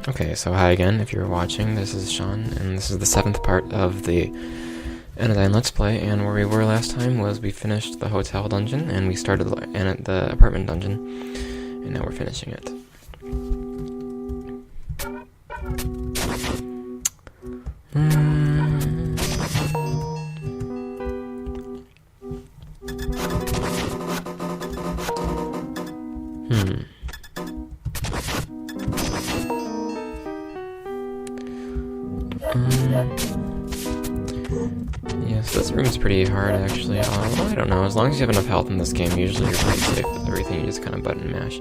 Okay, so hi again, if you're watching, this is Sean, and this is the 7th part of the Anodyne Let's Play, and where we were last time was we finished the hotel dungeon, and we started the apartment dungeon, and now we're finishing it. Yes, this room's pretty hard, actually. Well, I don't know. As long as you have enough health in this game, usually you're pretty safe with everything. You just kind of button mash.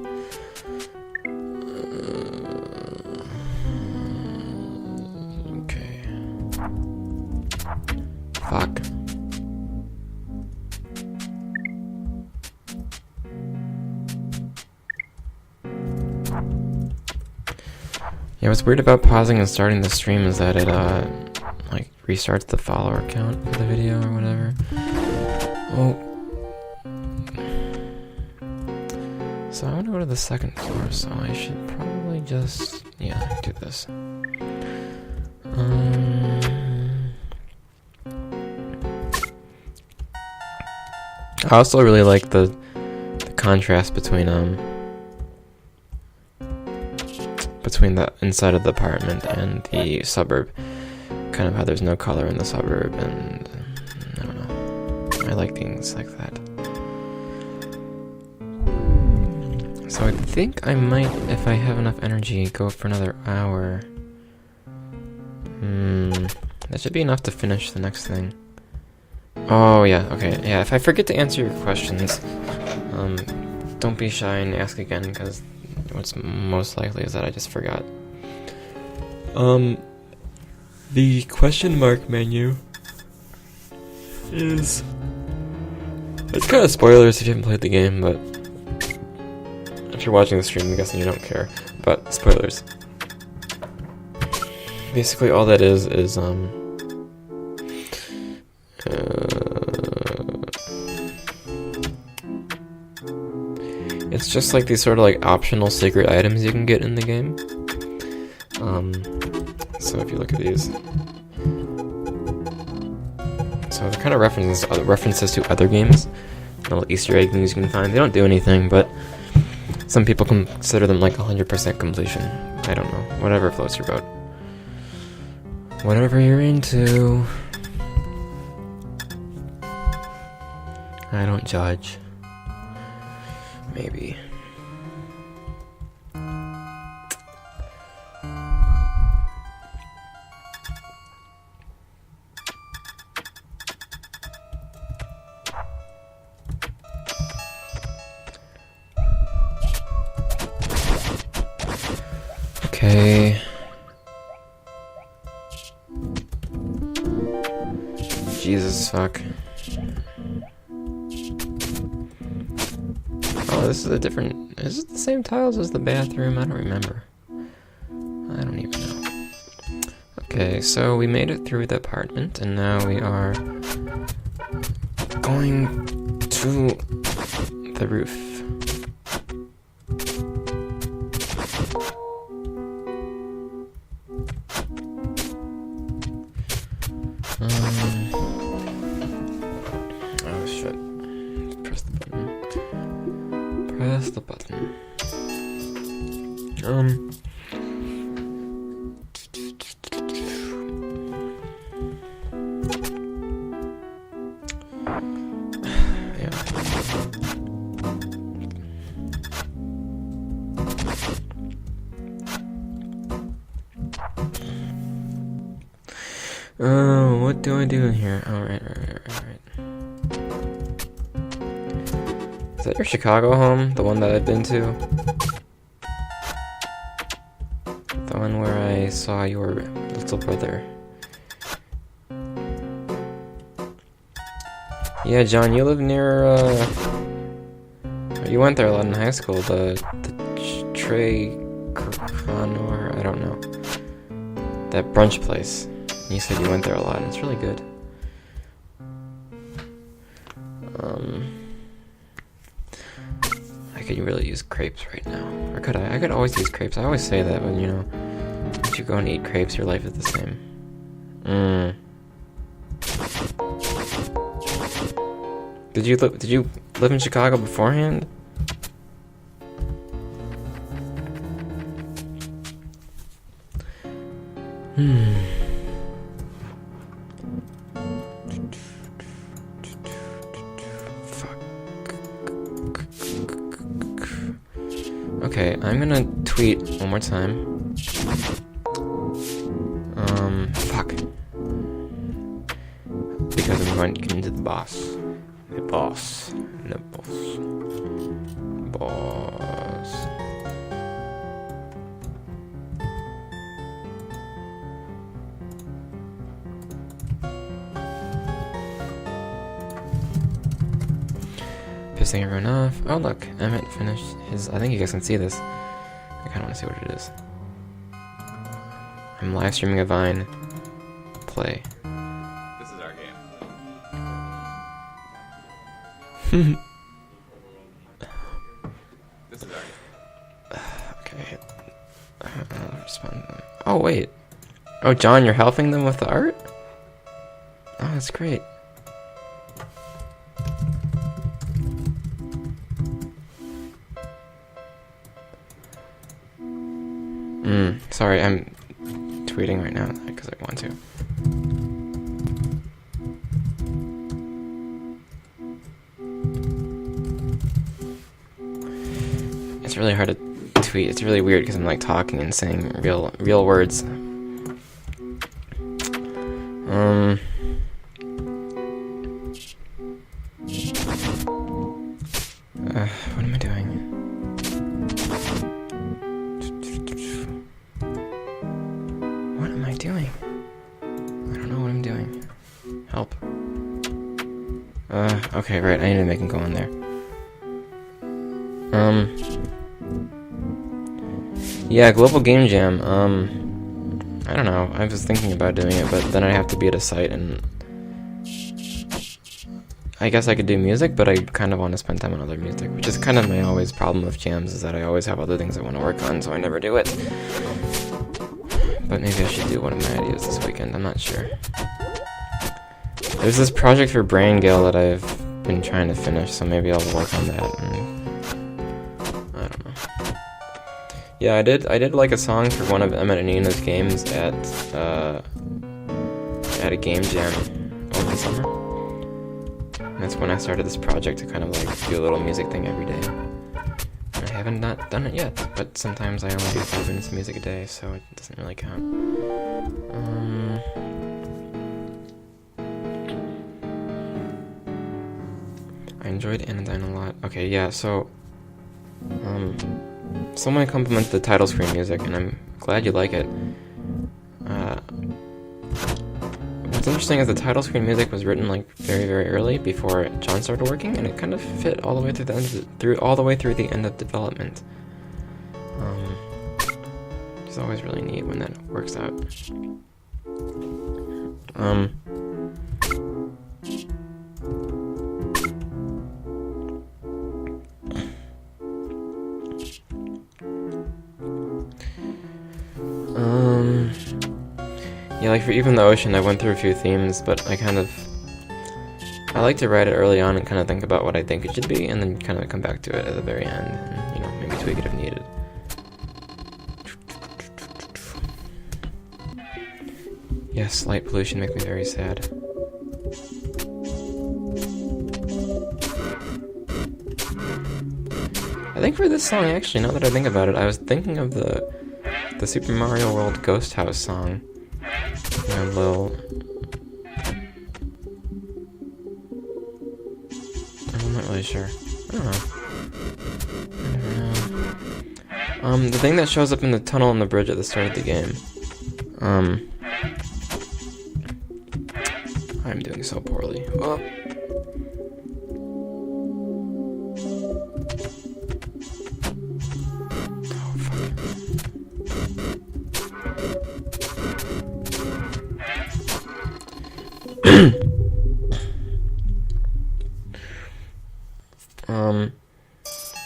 Okay. Fuck. Yeah, what's weird about pausing and starting the stream is that it, like, restarts the follower count for the video or whatever. Oh. So I want to go to the second floor, so I should probably just, yeah, do this. I also really like the contrast between the inside of the apartment and the suburb. Kind of how there's no color in the suburb, and I don't know. I like things like that. So I think I might, if I have enough energy, go for another hour. That should be enough to finish the next thing. Oh yeah, okay, yeah. If I forget to answer your questions, don't be shy and ask again, because what's most likely is that I just forgot. The question mark menu is... It's kind of spoilers if you haven't played the game, but if you're watching the stream, I'm guessing you don't care. But spoilers. Basically, all that is it's just like these sort of like optional secret items you can get in the game. So if you look at these, so they're kind of references to other games, little Easter egg things you can find. They don't do anything, but some people consider them like 100% completion. I don't know. Whatever floats your boat. Whatever you're into. I don't judge. Maybe. Okay. Jesus fuck. Oh, this is a different... Is it the same tiles as the bathroom? I don't remember. I don't even know. Okay, so we made it through the apartment, and now we are going to the roof. Oh shit. Press the button. Press the button. Yeah. Oh, what do I do in here? Oh, right. Is that your Chicago home? The one that I've been to? The one where I saw your little brother. Yeah, John, you live near, you went there a lot in high school, the Trey Cronor, I don't know. That brunch place. You said you went there a lot, and it's really good. I could really use crepes right now. Or could I? I could always use crepes. I always say that, but you know, If you go and eat crepes, your life is the same. Did you live in Chicago beforehand? Fuck. Okay, I'm gonna tweet one more time. Fuck. Because I'm going to get into the boss. The boss. The boss. Boss. Pissing everyone off. Oh look, Emmett finished his... I think you guys can see this. I kinda wanna see what it is. I'm live streaming a Vine. Play. This is our game. This is our game. Okay. Respond. Oh wait. Oh John, you're helping them with the art? Oh, that's great. Sorry, I'm tweeting right now because I want to. It's really hard to tweet. It's really weird because I'm like talking and saying real words. What am I doing? What am I doing? I don't know what I'm doing. Help. Okay, right, I need to make him go in there. Yeah, Global Game Jam, I don't know, I was thinking about doing it, but then I have to be at a site, and I guess I could do music, but I kind of want to spend time on other music, which is kind of my always problem with jams, is that I always have other things I want to work on, so I never do it. But maybe I should do one of my ideas this weekend, I'm not sure. There's this project for Brain Gale that I've been trying to finish, so maybe I'll work on that, and I don't know. Yeah, I did like a song for one of Emmett and Nina's games at a game jam over the summer. And that's when I started this project to kind of like do a little music thing every day. And I haven't not done it yet, but sometimes I only do 5 minutes of music a day, so it doesn't really count. I enjoyed Anodyne a lot. Okay, yeah, so someone complimented the title screen music, and I'm glad you like it. What's interesting is the title screen music was written like very, very early before John started working, and it kind of fit all the way through the end of development. It's always really neat when that works out. Yeah, like for Even the Ocean, I went through a few themes, but I like to write it early on and kind of think about what I think it should be, and then kind of come back to it at the very end, and, you know, maybe tweak it if needed. Yes, light pollution makes me very sad. I think for this song, actually, now that I think about it, I was thinking of the Super Mario World Ghost House song. I'm not really sure. I don't know. The thing that shows up in the tunnel on the bridge at the start of the game. I'm doing so poorly. Oh.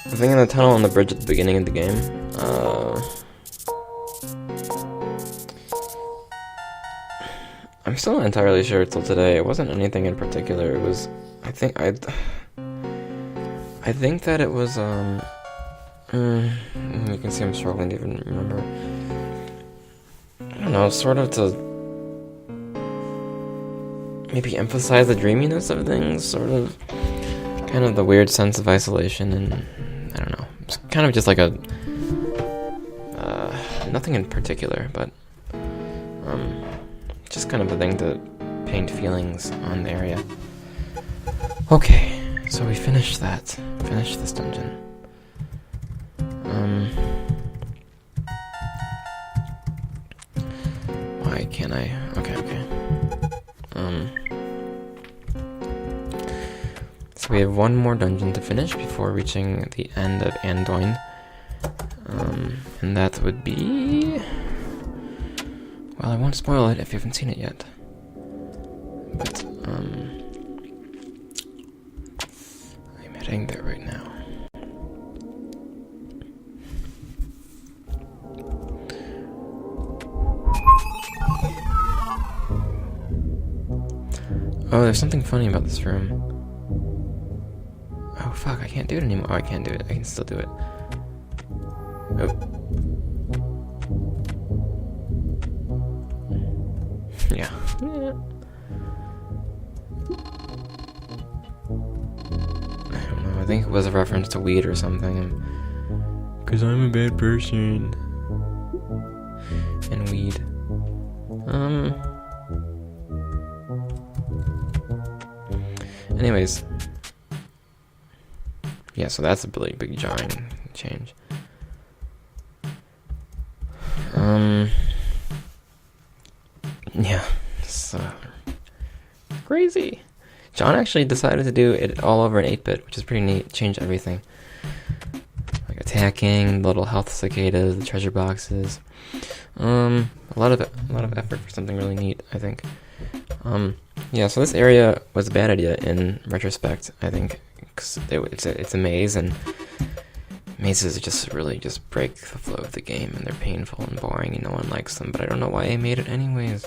The thing in the tunnel on the bridge at the beginning of the game, I'm still not entirely sure till today. It wasn't anything in particular. It was, I think that it was, you can see I'm struggling to even remember. I don't know, sort of to maybe emphasize the dreaminess of things, sort of, kind of the weird sense of isolation, and I don't know. It's kind of just like a, nothing in particular, but, just kind of a thing to paint feelings on the area. Okay, so we finished that. Finished this dungeon. Why can't I? Okay. So we have one more dungeon to finish before reaching the end of Anodyne. And that would be... Well, I won't spoil it if you haven't seen it yet. But, I'm heading there right now. Oh, there's something funny about this room. Oh, fuck, I can't do it anymore. Oh, I can't do it. I can still do it. Oh. Yeah. I don't know. I think it was a reference to weed or something. 'Cause I'm a bad person. And weed. Anyways. Yeah, so that's a really big jarring change. Yeah, it's crazy. John actually decided to do it all over in 8-bit, which is pretty neat. Changed everything. Like attacking, the little health cicadas, the treasure boxes. A lot of effort for something really neat, I think. Yeah, so this area was a bad idea in retrospect, I think, because it's a maze, and mazes just really just break the flow of the game, and they're painful and boring, and no one likes them, but I don't know why I made it anyways.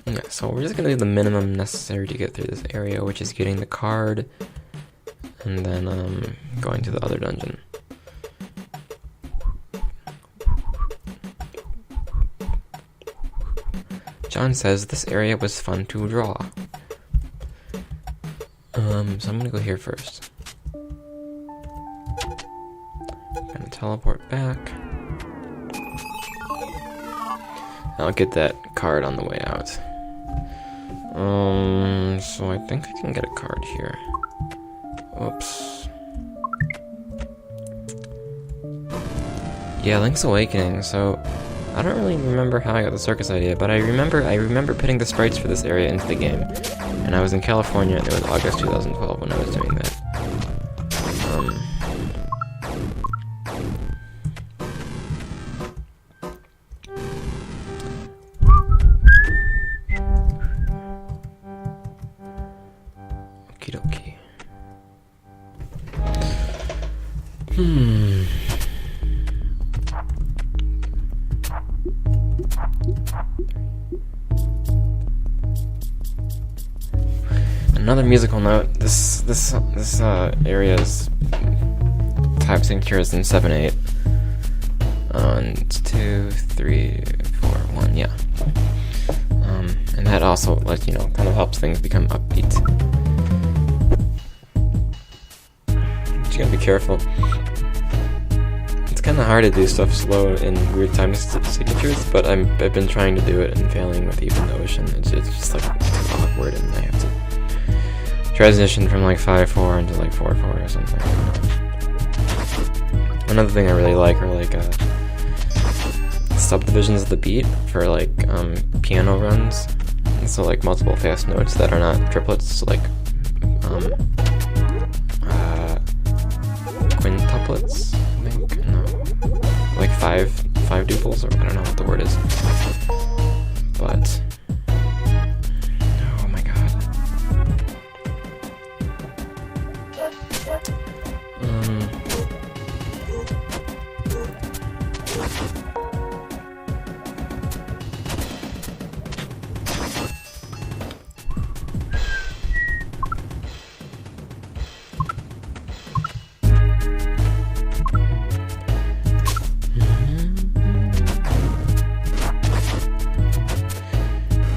Yeah, so we're just gonna do the minimum necessary to get through this area, which is getting the card, and then going to the other dungeon. John says this area was fun to draw. So I'm gonna go here first. Gonna teleport back. I'll get that card on the way out. So I think I can get a card here. Oops. Yeah, Link's Awakening, so I don't really remember how I got the circus idea, but I remember putting the sprites for this area into the game. And I was in California, and it was August 2012 when I was doing that. Okie dokie. Another musical note. This area's type signature is in 7/8. 2, 3, 4, 1. Yeah. And that also, like, kind of helps things become upbeat. But you gotta be careful. It's kind of hard to do stuff slow in weird time signatures, but I've been trying to do it and failing with even the ocean. It's just like too awkward, and I have to transition from like 5/4 into like 4/4 or something. Another thing I really like are like subdivisions of the beat for like piano runs. So like multiple fast notes that are not triplets, like quintuplets, I think. No, like five duples, or I don't know what the word is. But oh my god.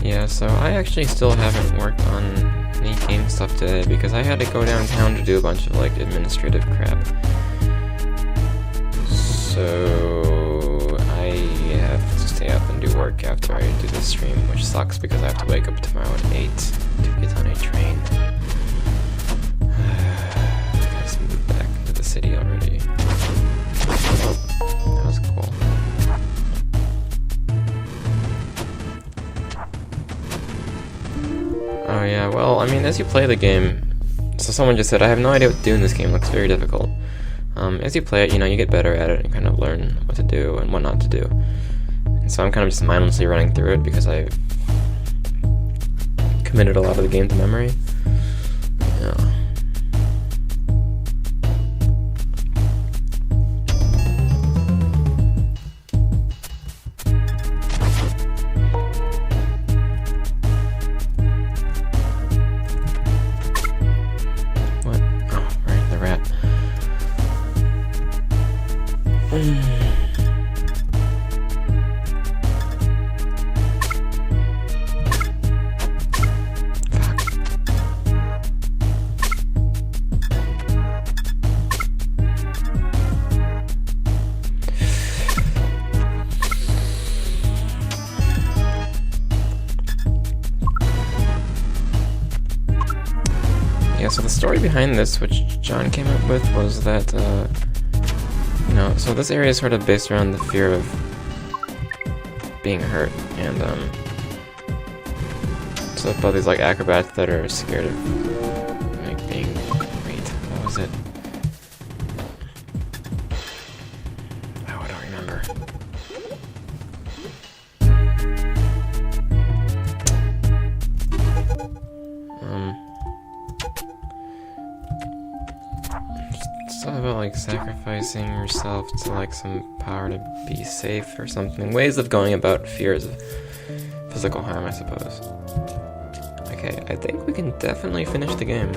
Yeah, so I actually still haven't worked on any game stuff today because I had to go downtown to do a bunch of like administrative crap. So I have to stay up and do work after I do the stream, which sucks because I have to wake up tomorrow at 8 to get on a train. I just moved back into the city already. Oh, that was cool. Oh yeah, well, I mean, as you play the game, so someone just said, I have no idea what to do in this game, it looks very difficult. As you play it, you know, you get better at it and kind of learn what to do and what not to do. And so I'm kind of just mindlessly running through it because I've committed a lot of the game to memory. Yeah. Yeah, so the story behind this, which John came up with, was that, you know, so this area is sort of based around the fear of being hurt, and, so about these, like, acrobats that are scared of, like, being, wait, what was it? Oh, I don't remember. Stuff about like sacrificing yourself to like some power to be safe or something. Ways of going about fears of physical harm, I suppose. Okay, I think we can definitely finish the game.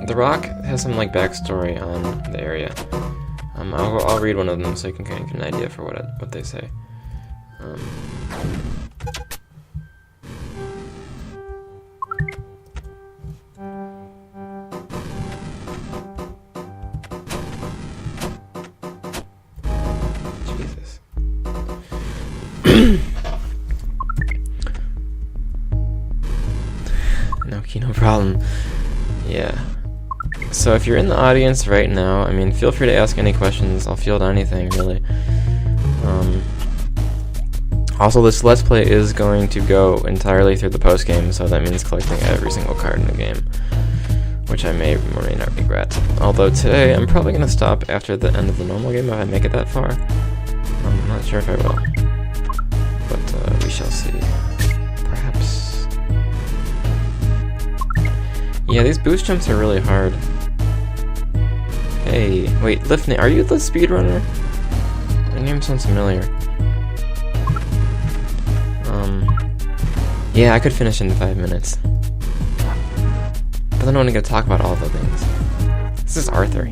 The Rock has some like backstory on the area. I'll read one of them so you can kind of get an idea for what they say. No problem. Yeah. So if you're in the audience right now, I mean, feel free to ask any questions. I'll field anything, really. Also, this Let's Play is going to go entirely through the post-game, so that means collecting every single card in the game, which I may or may not regret. Although today, I'm probably going to stop after the end of the normal game if I make it that far. I'm not sure if I will. But we shall see. Perhaps. Yeah, these boost jumps are really hard. Hey, wait, Liftney, are you the speedrunner? Your name sounds familiar. Yeah, I could finish in 5 minutes. But then I want to go talk about all the things. This is Arthur.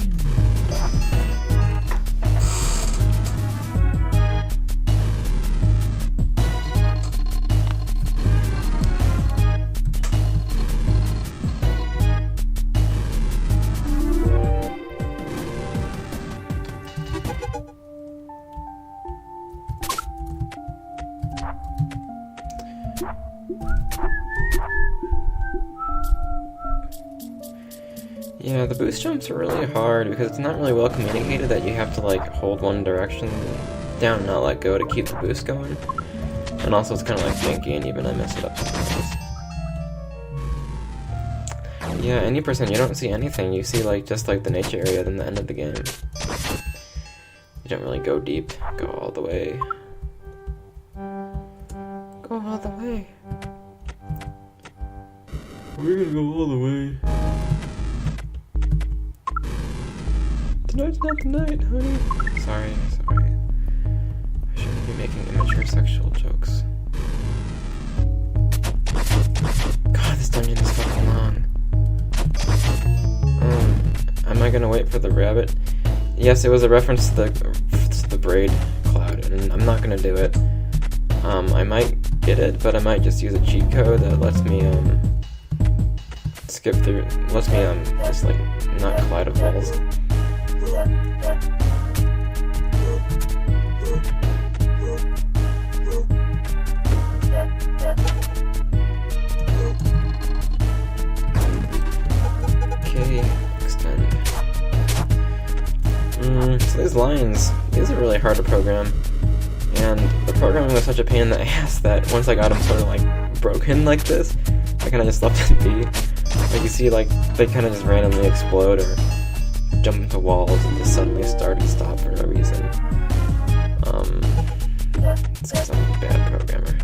Yeah, the boost jumps are really hard because it's not really well communicated that you have to like hold one direction down and not let go to keep the boost going. And also it's kind of like janky and even I mess it up sometimes. Yeah, any percent, you don't see anything. You see like just like the nature area then the end of the game. You don't really go deep, go all the way. go all the way. We're gonna go all the way. Tonight's not the night, honey. Sorry. I shouldn't be making immature sexual jokes. God, this dungeon is fucking long. Am I gonna wait for the rabbit? Yes, it was a reference to the braid cloud, and I'm not gonna do it. I might get it, but I might just use a cheat code that lets me skip through, lets me just like not collide with walls. Okay, extend. So these lines, these are really hard to program, and the programming was such a pain in the ass that once I got them sort of like broken like this, I kind of just left it be. Like you see, like they kind of just randomly explode or jump into walls and just suddenly start and stop for no reason. It's because I'm a bad programmer.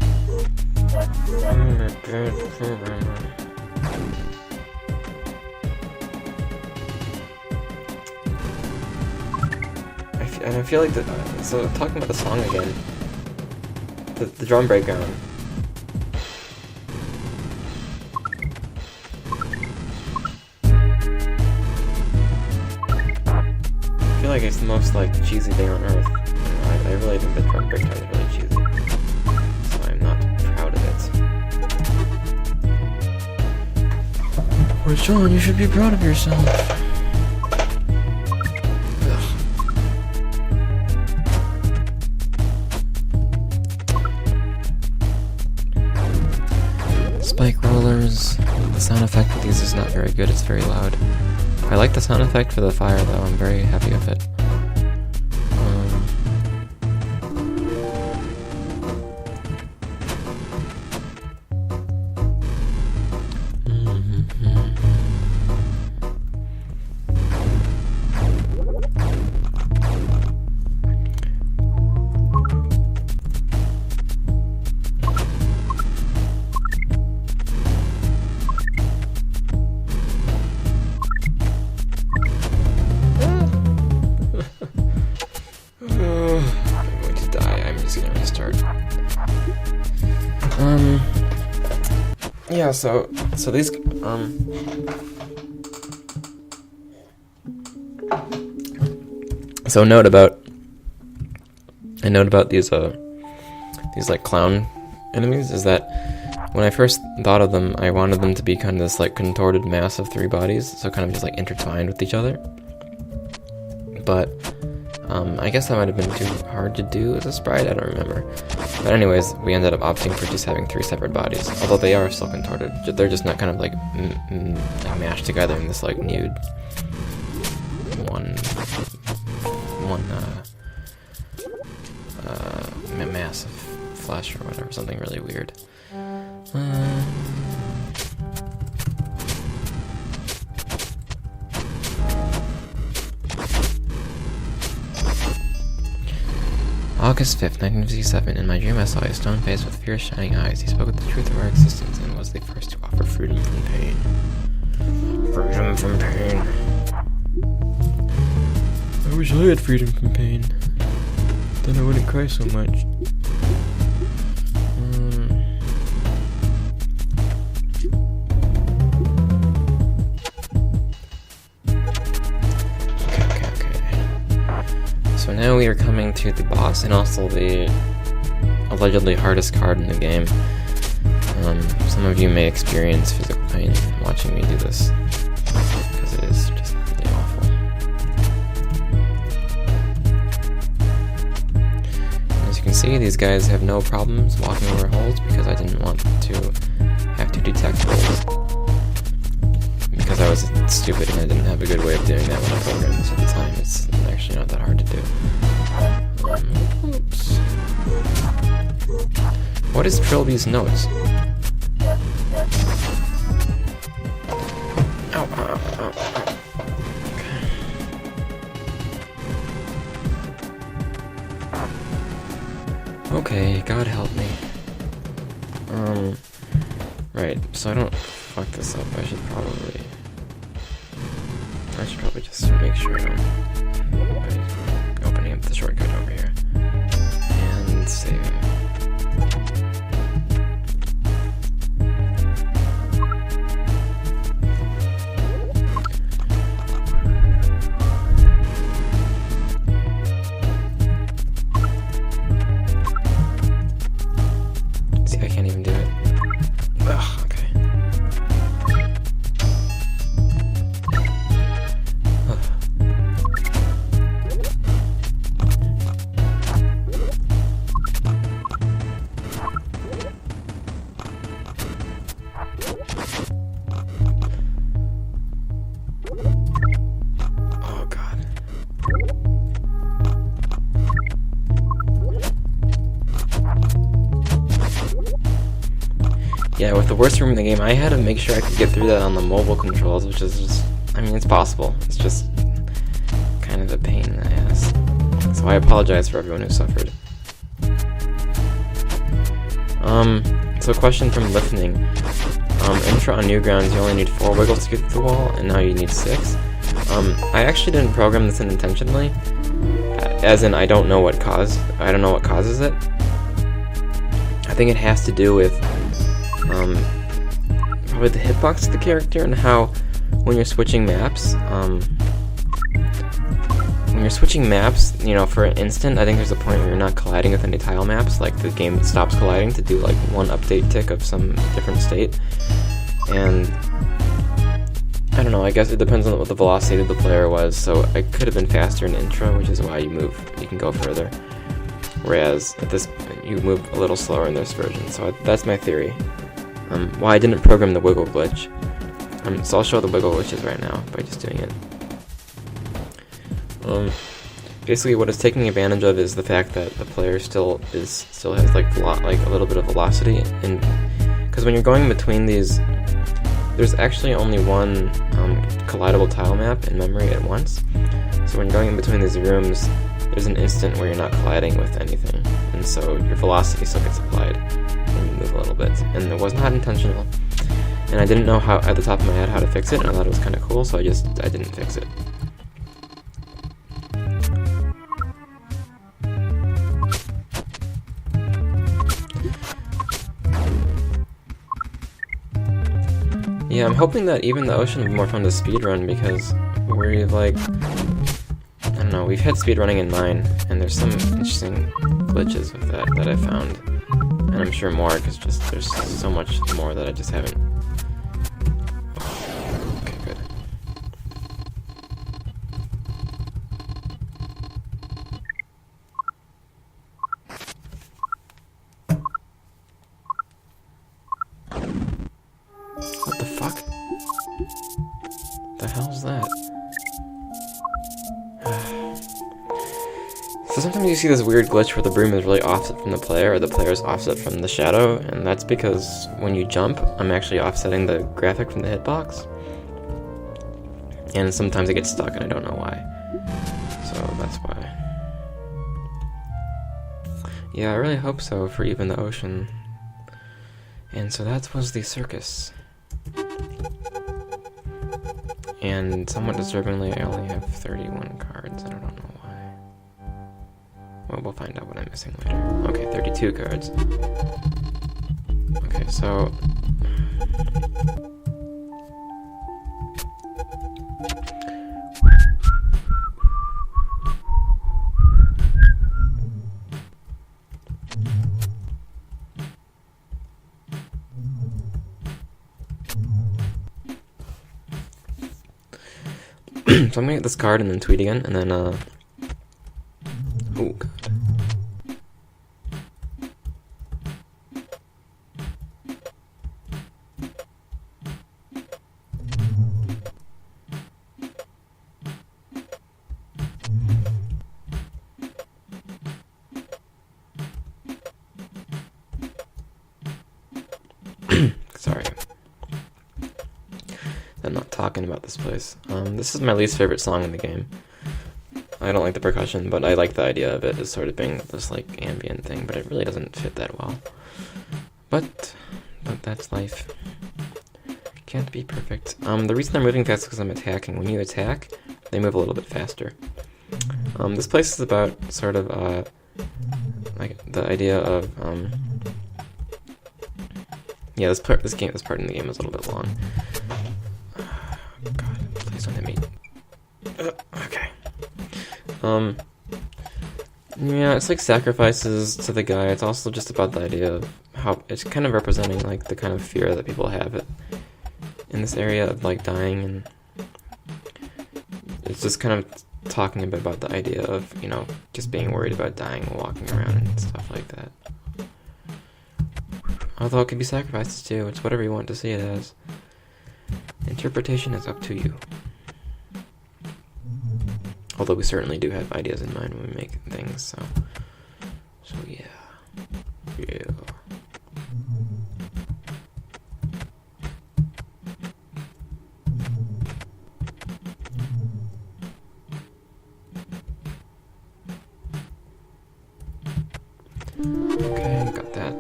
And I feel like so talking about the song again, the drum breakdown. I feel like it's the most like cheesy thing on earth. I really think the drum breakdown is really cheesy, so I'm not proud of it. Well, John, you should be proud of yourself. Spike rollers. The sound effect for these is not very good, it's very loud. I like the sound effect for the fire though, I'm very happy with it. Yeah, so these, so a note about these like clown enemies is that when I first thought of them, I wanted them to be kind of this like contorted mass of three bodies, so kind of just like intertwined with each other. But I guess that might have been too hard to do as a sprite, I don't remember. But anyways, we ended up opting for just having three separate bodies, although they are still contorted. They're just not kind of like mashed together in this like nude one massive flesh or whatever, something really weird. August 5th, 1957. In my dream I saw a stone face with fierce shining eyes. He spoke with the truth of our existence and was the first to offer freedom from pain. Freedom from pain. I wish I had freedom from pain. Then I wouldn't cry so much. So now we are coming to the boss and also the allegedly hardest card in the game. Some of you may experience physical pain watching me do this, because it is just really awful. As you can see, these guys have no problems walking over holes because I didn't want to have to detect holes. Because I was stupid and I didn't have a good way of doing that when I programmed this at the time. It's actually not that hard to do. Oops. What is Trilby's notes? Ow, ow, ow, ow. Okay, God help me. Right, so I don't fuck this up, I should probably just make sure I'm opening up the shortcut over here and saving. See, I can't even do it. Ugh, okay. Oh god. Yeah, with the worst room in the game, I had to make sure I could get through that on the mobile controls, which is just, I mean, it's possible. It's just kind of a pain in the ass. So I apologize for everyone who suffered. So a question from Lifting. Intro on Newgrounds, you only need 4 wiggles to get through the wall, and now you need 6. I actually didn't program this in intentionally, as in I don't know what causes it. I think it has to do with probably the hitbox of the character and how when you're switching maps, you know, for an instant, I think there's a point where you're not colliding with any tile maps, like the game stops colliding to do like one update tick of some different state, and I don't know, I guess it depends on what the velocity of the player was, so it could have been faster in intro, which is why you can go further, whereas at this, you move a little slower in this version, so that's my theory. Why I didn't program the wiggle glitch. So I'll show the wiggle glitches right now by just doing it. Basically, what it's taking advantage of is the fact that the player still has like a little bit of velocity, and because when you're going between these, there's actually only one collidable tile map in memory at once. So when you're going in between these rooms, there's an instant where you're not colliding with anything, and so your velocity still gets applied when you move a little bit. And it was not intentional, and I didn't know how at the top of my head how to fix it, and I thought it was kind of cool, so I didn't fix it. Yeah, I'm hoping that even the ocean will be more fun to speedrun, because we're like, I don't know, we've had speedrunning in mine, and there's some interesting glitches with that I found, and I'm sure more, because there's so much more that I just haven't. Okay, good. What the fuck? The hell's that? So sometimes you see this weird glitch where the broom is really offset from the player, or the player is offset from the shadow, and that's because when you jump, I'm actually offsetting the graphic from the hitbox. And sometimes it gets stuck and I don't know why. So that's why. Yeah, I really hope so for even the ocean. And so that was the circus. And somewhat disturbingly, I only have 31 cards, and I don't know why. Well, we'll find out what I'm missing later. Okay, 32 cards. Okay, so... So I'm gonna get this card and then tweet again, and then, oh god. Sorry. I'm not talking about this place. This is my least favorite song in the game. I don't like the percussion, but I like the idea of it as sort of being this like ambient thing, but it really doesn't fit that well. But that's life. Can't be perfect. The reason I'm moving fast is because I'm attacking. When you attack, they move a little bit faster. This place is about sort of, like, the idea of, yeah, this part in the game is a little bit long. God, please don't hit me. Okay. Yeah, it's like sacrifices to the guy. It's also just about the idea of how it's kind of representing like the kind of fear that people have in this area of like dying, and it's just kind of talking a bit about the idea of, you know, just being worried about dying while walking around and stuff like that. Although it could be sacrifices too. It's whatever you want to see it as. Interpretation is up to you. Although we certainly do have ideas in mind when we make things, so yeah. Yeah. Okay, got that.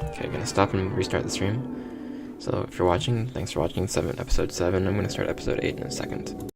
Okay, gonna stop and restart the stream. So if you're watching, thanks for watching episode 7. I'm gonna start episode 8 in a second.